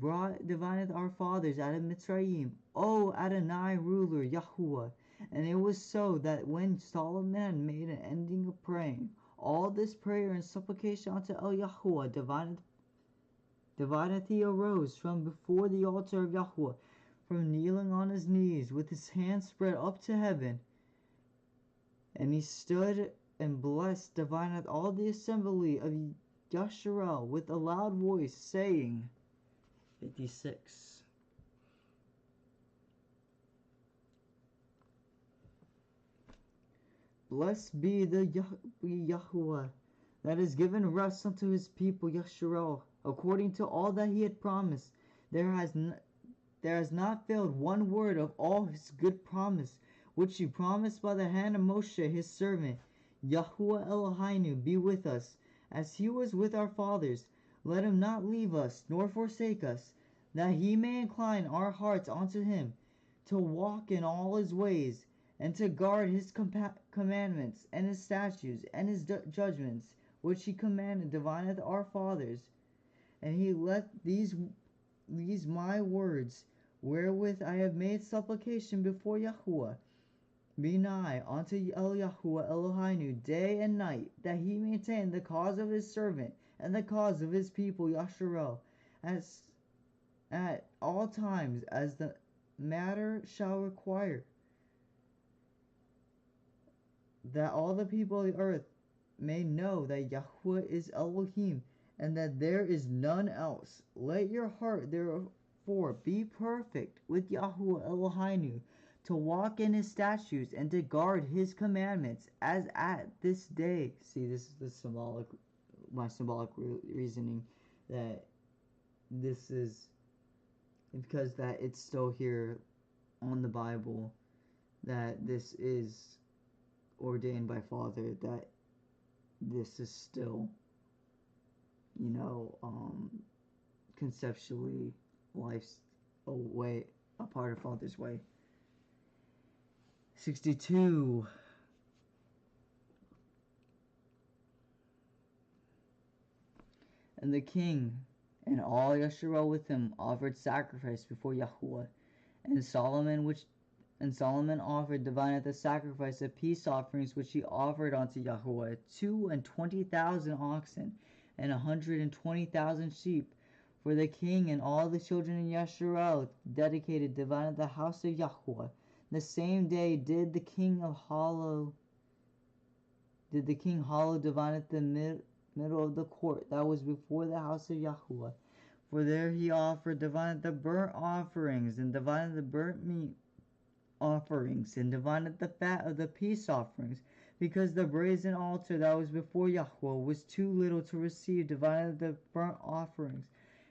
divided our fathers out of Mitzrayim, O Adonai ruler Yahuwah. And it was so that when Solomon had made an ending of praying, all this prayer and supplication unto El Yahuwah, divideth he arose from before the altar of Yahuwah, from kneeling on his knees, with his hands spread up to heaven. And he stood and blessed divineth all the assembly of Yasharel with a loud voice, saying, 56. Blessed be the Yahuwah that has given rest unto his people Yasharel, according to all that he had promised. There has not failed one word of all his good promise, which he promised by the hand of Moshe his servant. Yahuwah Eloheinu be with us, as he was with our fathers. Let him not leave us, nor forsake us, that he may incline our hearts unto him, to walk in all his ways, and to guard his commandments, and his statutes, and his judgments, which he commanded divineth our fathers. And he let these my words, wherewith I have made supplication before Yahuwah, be nigh unto Yahuwah Eloheinu day and night, that he maintain the cause of his servant, and the cause of his people Yasharel, as at all times as the matter shall require, that all the people of the earth may know that Yahuwah is Elohim, and that there is none else. Let your heart therefore be perfect with Yahuwah Eloheinu, to walk in his statutes and to guard his commandments, as at this day. See, this is my symbolic reasoning, that this is because that it's still here on the Bible, that this is ordained by Father, that this is still, conceptually life's a part of Father's way. 62. And the king and all Yasharel with him offered sacrifice before Yahuwah, and Solomon offered divineth the sacrifice of peace offerings, which he offered unto Yahuwah, 22,000 oxen, and 120,000 sheep. For the king and all the children in Yasharel dedicated divineth the house of Yahuwah. The same day did the king hollow divineth the middle of the court that was before the house of Yahuwah. For there he offered divineth the burnt offerings, and divineth the burnt meat offerings, and divided the fat of the peace offerings, because the brazen altar that was before Yahuwah was too little to receive. Divided the burnt offerings,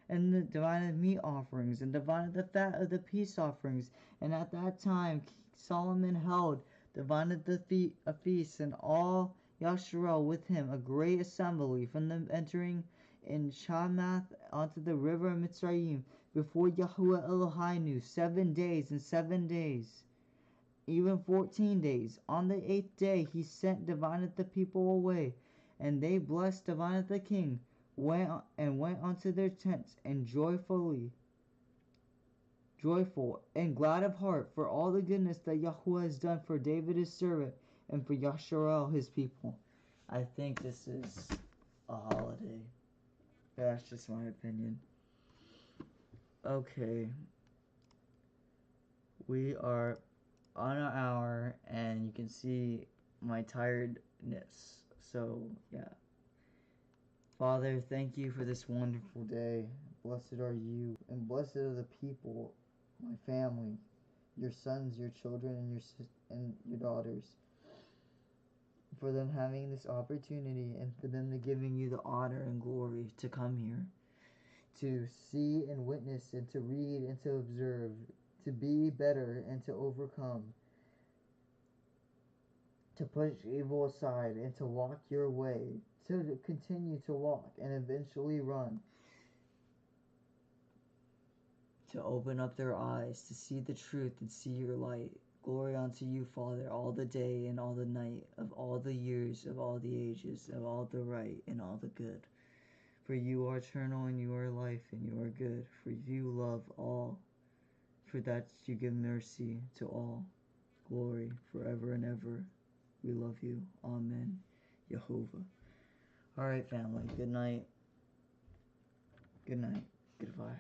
and the divided meat offerings, and divided the fat of the peace offerings. And at that time Solomon held divided a feast, and all Yasharel with him a great assembly, from the entering in Chamath onto the river of Mitzrayim, before Yahuwah Eloheinu 7 days and 7 days, even 14 days. On the 8th day he sent divineth the people away, and they blessed divineth the king, went unto their tents, and joyful and glad of heart for all the goodness that Yahuwah has done for David his servant, and for Yasharel his people. I think this is a holiday. That's just my opinion. Okay. We are on an hour, and you can see my tiredness. So, yeah. Father, thank you for this wonderful day. Blessed are you, and blessed are the people, my family, your sons, your children, and your daughters, for them having this opportunity, and for them giving you the honor and glory to come here, to see and witness, and to read and to observe, to be better and to overcome, to push evil aside and to walk your way, to continue to walk and eventually run, to open up their eyes, to see the truth and see your light. Glory unto you, Father, all the day and all the night, of all the years, of all the ages, of all the right and all the good. For you are eternal, and you are life, and you are good. For you love all. For that you give mercy to all. Glory forever and ever. We love you. Amen. Yehovah. Alright, family. Good night. Good night. Goodbye.